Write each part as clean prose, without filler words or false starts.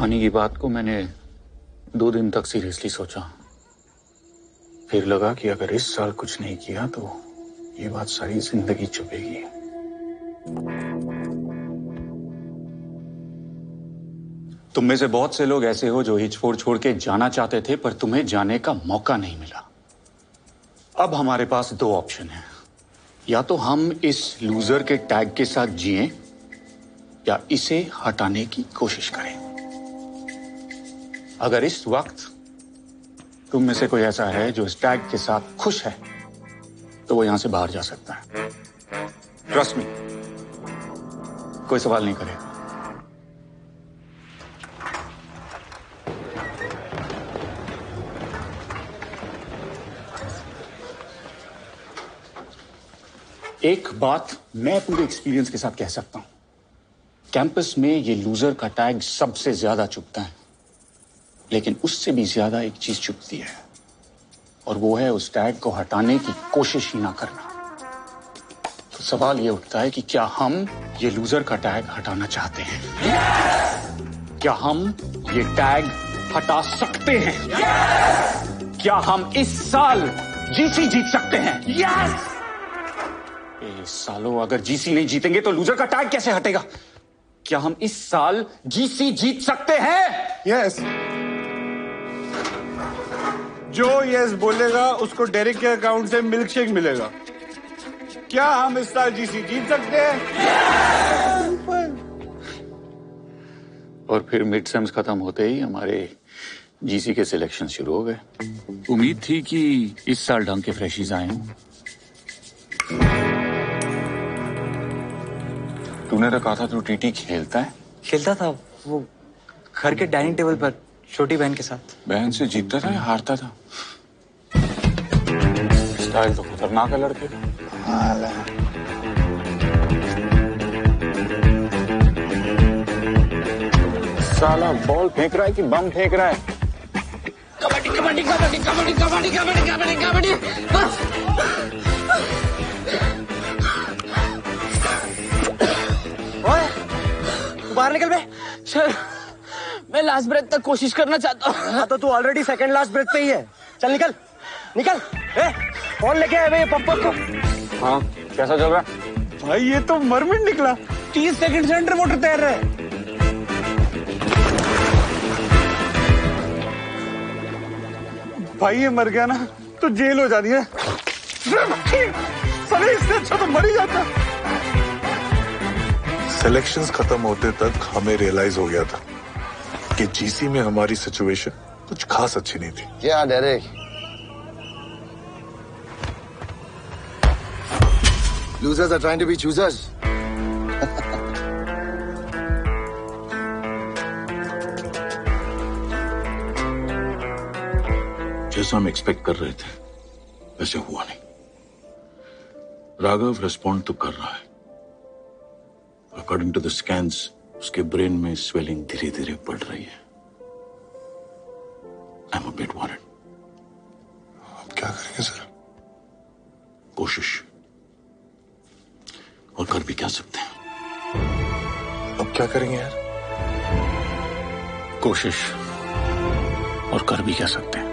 आने की बात को मैंने 2 दिन तक सीरियसली सोचा। फिर लगा कि अगर इस साल कुछ नहीं किया तो ये बात सारी जिंदगी चुभेगी। तुम में से बहुत से लोग ऐसे हो जो हिचफोड़ छोड़ के जाना चाहते थे, पर तुम्हें जाने का मौका नहीं मिला। अब हमारे पास 2 ऑप्शन हैं। या तो हम इस लूजर के टैग के साथ जिएं या इसे हटाने की कोशिश करें। अगर इस वक्त तुम में से कोई ऐसा है जो इस टैग के साथ खुश है तो वो यहां से बाहर जा सकता है। ट्रस्ट मी, कोई सवाल नहीं करेगा। एक बात मैं पूरे एक्सपीरियंस के साथ कह सकता हूं, कैंपस में ये लूजर का टैग सबसे ज्यादा चुभता है, लेकिन उससे भी ज्यादा एक चीज चुभती है, और वो है उस टैग को हटाने की कोशिश ही ना करना। तो सवाल ये उठता है कि क्या हम ये लूजर का टैग हटाना चाहते हैं? क्या हम ये टैग हटा सकते हैं? क्या हम इस साल जीसी जीत सकते हैं? सालों, अगर जीसी नहीं जीतेंगे तो लूजर का टैग कैसे हटेगा? क्या हम इस साल जीसी जीत सकते हैं? यस। जो यस बोलेगा उसको डेरिक के अकाउंट से मिल्कशेक मिलेगा। क्या हम इस साल जीसी जीत सकते हैं? और फिर मिड सेम्स खत्म होते ही हमारे जीसी के सिलेक्शन शुरू हो गए। उम्मीद थी कि इस साल ढंग के फ्रेशीज आए हों। तूने तो कहा था तू टीटी खेलता है। खेलता था वो घर के डाइनिंग टेबल पर छोटी बहन के साथ। बहन से जीतता था या हारता था? स्टाइल तो खतरनाक है लड़के का। साला बॉल फेंक रहा है कि बम फेंक रहा है? कबड्डी कबड्डी कबड्डी कबड्डी कबड्डी कबड्डी कबड्डी कबड्डी। बाहर निकल बे। सर, मैं लास्ट ब्रेथ तक कोशिश करना चाहता हूँ। तो तू ऑलरेडी सेकंड लास्ट ब्रेथ पे ही है। चल निकल निकल। कौन लेके आए भाई पप्पा को? हाँ, कैसा चल रहा है? भाई ये तो मरमिट निकला। 30 सेकंड से अंडर वाटर तैर रहा है। भाई ये मर गया ना तो जेल हो जानी है। सभी इससे अच्छा तो मर ही जाता। सिलेक्शंस खत्म होते तक हमें रियलाइज हो गया था कि जीसी में हमारी सिचुएशन कुछ खास अच्छी नहीं थी। क्या Derek? Losers are trying to be choosers. जैसा हम एक्सपेक्ट कर रहे थे वैसे हुआ नहीं। राघव रिस्पॉन्ड तो कर रहा है। अकॉर्डिंग टू द स्कैन्स उसके ब्रेन में स्वेलिंग धीरे धीरे बढ़ रही है। I am a bit worried. अब क्या करेंगे सर? कोशिश, और कर भी क्या सकते हैं? अब क्या करेंगे यार? कोशिश और कर भी क्या सकते हैं?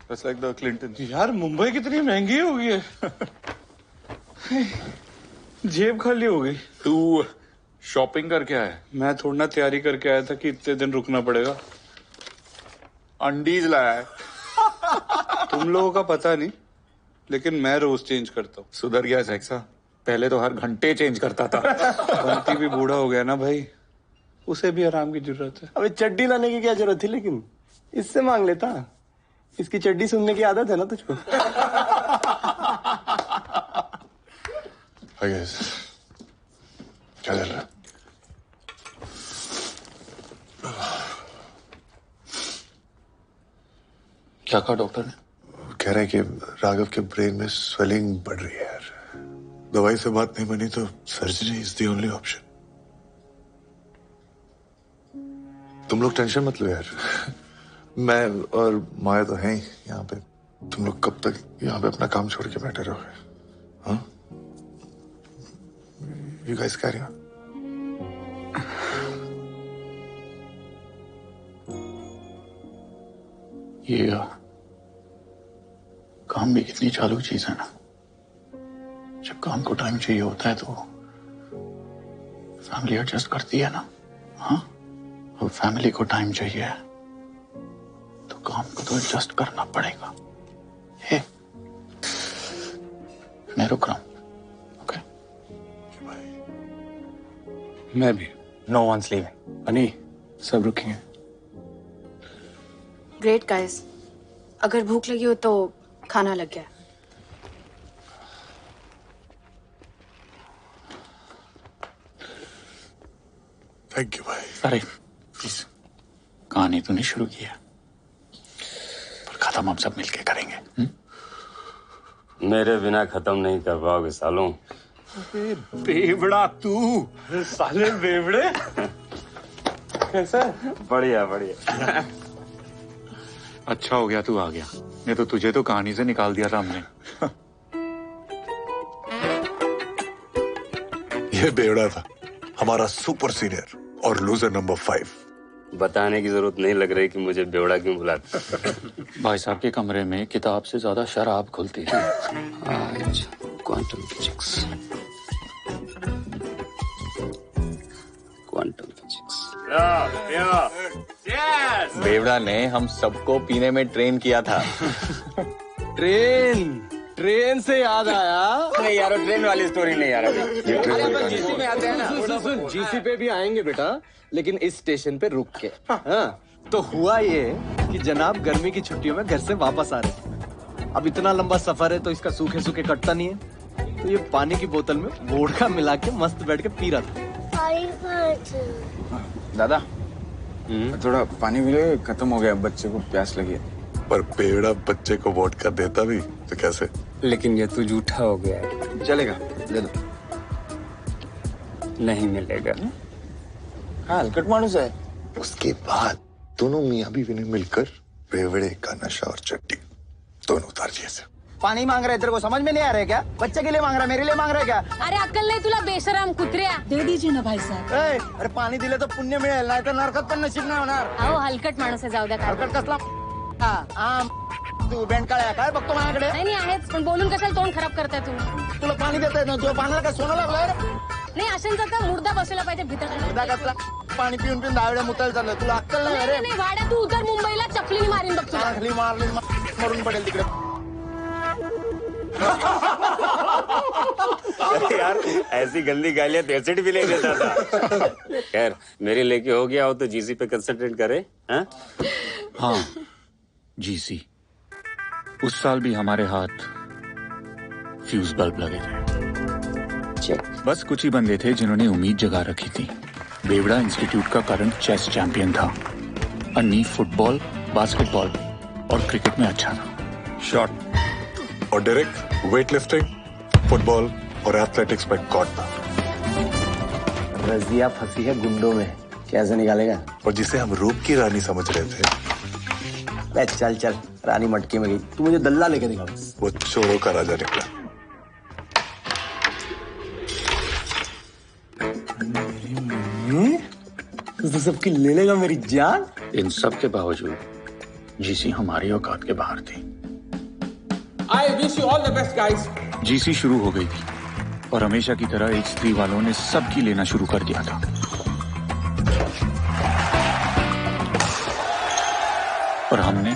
Just like the Clintons. यार मुंबई कितनी महंगी हो गई है। जेब खाली हो गई। तू शॉपिंग करके आया? मैं थोड़ा ना तैयारी करके आया था कि इतने दिन रुकना पड़ेगा। अंडीज लाया है। तुम लोगों का पता नहीं, लेकिन मैं रोज चेंज करता हूँ। सुधर गया सेक्सा, पहले तो हर घंटे चेंज करता था। बंटी भी बूढ़ा हो गया ना भाई, उसे भी आराम की जरूरत है। अबे चड्डी लाने की क्या जरूरत थी, लेकिन इससे मांग लेता। इसकी चड्डी सुनने की आदत है ना तुझको। Hi guys. क्या चल रहा है? क्या कहा डॉक्टर ने? कह रहे हैं कि राघव के ब्रेन में स्वेलिंग बढ़ रही है यार। दवाई से बात नहीं बनी तो surgery is the only option. तुम लोग टेंशन मत लो यार। मैं और माया तो हैं ही यहाँ पे। तुम लोग कब तक यहाँ पे अपना काम छोड़ के बैठे रहोगे? हाँ? You guys carry on. ये काम भी कितनी चालू चीज है ना। जब काम को टाइम चाहिए होता है तो फैमिली एडजस्ट करती है ना। हाँ, और फैमिली को टाइम चाहिए तो काम को तो एडजस्ट करना पड़ेगा। हे, मैं रुक रहा हूं। ओके? मैं भी। No one's leaving. अनी, सब रुकेंगे। ग्रेट गाइस, अगर भूख लगी हो तो खाना लग गया। थैंक यू भाई। अरे प्लीज, कहानी तो नहीं शुरू की है, पर खत्म हम सब मिलके करेंगे। मेरे बिना खत्म नहीं कर पाओगे सालों। बेवड़ा तू, साले बेवड़े। कैसा? बढ़िया बढ़िया। अच्छा हो गया तू आ गया, नहीं तो तुझे तो कहानी से निकाल दिया था हमने। ये बेवड़ा था, हमारा सुपर सीनियर और लूजर नंबर 5। बताने की जरूरत नहीं लग रही कि मुझे बेवड़ा क्यों बुलाते। भाई साहब के कमरे में किताब से ज्यादा शराब खुलती है। Quantum physics, quantum physics. बेवड़ा ने हम सबको पीने में ट्रेन किया था। ट्रेन से याद आया। नहीं यार, ट्रेन वाली स्टोरी नहीं यार। अभी जीसी में आते हैं ना। सुन, जीसी पे भी आएंगे बेटा, लेकिन इस स्टेशन पे रुक के। हाँ, तो हुआ ये कि जनाब गर्मी की छुट्टियों में घर से वापस आ रहे थे। अब इतना लंबा सफर है तो इसका सूखे सूखे कटता नहीं है, तो ये पानी की बोतल में वोडका मिला के मस्त बैठ के पी रहा था। दादा, थोड़ा पानी मिले, खत्म हो गया, बच्चे को प्यास लगी है। पर बेवड़ा बच्चे को वोट कर देता भी तो कैसे? लेकिन ये तो झूठा हो गया है। चलेगा, ले दो। नहीं मिलेगा। हाँ, हलकट मानुस है। उसके बाद दोनों मियाँ बीवी ने मिलकर बेवड़े का नशा और चट्टी दोनों उतार दिए थे। पानी मांग रहे, तेरे को समझ में नहीं आ रहा है क्या? बच्चे के लिए मांग रहा है, मेरे लिए मांग रहा है क्या? अरे अक्कल नाही तुला बेशरम कुत्र्या. दे दीजिए ना भाई साहब. अरे पाणी दिले तर पुण्य मिळेल, नाही तर नरकात पण नशीब नाही होणार. अहो हलकट माणूस आहे, जाऊ द्या. हलकट कसला? तू बेंडकाळ्या काय बघतो माझ्याकडे? नाही आहेच, पण बोलून कशाला तोंड खराब करताय तू? तुला पाणी देताय ना, तुझ्या पाण्याला काय सोनं लागलं? नाही अशांचा तर मुर्दा बसवला पाहिजे भीतर. मुर्दा कसला? पाणी पिऊन पिऊन 10 वेळा मुतायला चाललंय. तुला अक्कल नाही अरे? नाही वाड्या, तू उतर मुंबईला चपलीने मारीन बघ तुला. खाली मारली मरून पडेल तिकडे. यार ऐसी गंदी गालियां तेरे से भी ले लेता था। खैर मेरे लेके हो गया हो तो जीसी पे कंसंट्रेट करे। हाँ जीसी, उस साल भी हमारे हाथ फ्यूज बल्ब लगे थे। बस कुछ ही बंदे थे जिन्होंने उम्मीद जगा रखी थी। बेवड़ा इंस्टीट्यूट का करंट चेस चैंपियन था। अन्नी फुटबॉल, बास्केटबॉल और क्रिकेट में अच्छा था। शॉट और डेरेक वेटलिफ्टिंग, फुटबॉल और एथलेटिक्स में गॉड था। रजिया फंसी है गुंडों में, कैसे निकालेगा? और जिसे हम रूप की रानी समझ रहे थे, चल चल, रानी मटके में गई। तू मुझे दल्ला लेके दिखा। वो चोरों का राजा निकला। तू सबकी ले लेगा मेरी जान। इन सब के बावजूद जीसी हमारी औकात के बाहर थी। I wish you all the best, guys. GC शुरू हो गई थी और हमेशा की तरह H3 वालों ने सबकी लेना शुरू कर दिया था। और हमने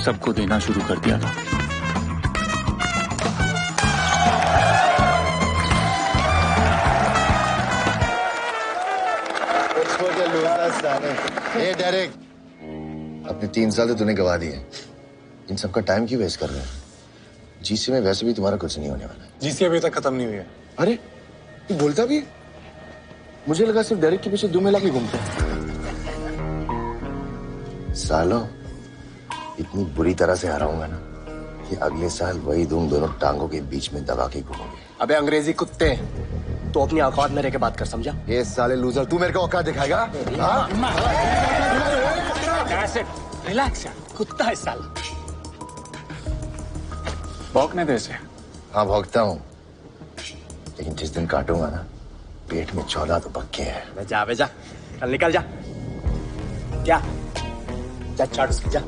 सबको देना शुरू कर दिया था। ए डेरेक, अपने 3 साल तो तूने गवा दिए। इन सबका टाइम क्यों वेस्ट कर रहे हैं? जीसी में वैसे भी तुम्हारा कुछ नहीं होने वाला। जीसी अभी तक खत्म नहीं हुई है। अरे तू बोलता भी? मुझे लगा सिर्फ डेरेक के पीछे 2 महिला की घूमते। सालों, इतनी बुरी तरह से हराऊंगा ना कि अगले साल वही तुम दोनों टांगों के बीच में दबा के घूमोगे। अबे अंग्रेजी कुत्ते, तो अपनी औकात में रह के बात कर, समझा? ये साले लूजर, तू मेरे को औकात दिखाएगा? रिलैक्स यार, कुत्ता है साला। भौंकने दे इसे। हाँ भौंकता हूँ, लेकिन जिस दिन काटूंगा ना, पेट में चौला तो पक्के है। बे जा, कल निकल जा। क्या? जा चाट उसकी जा।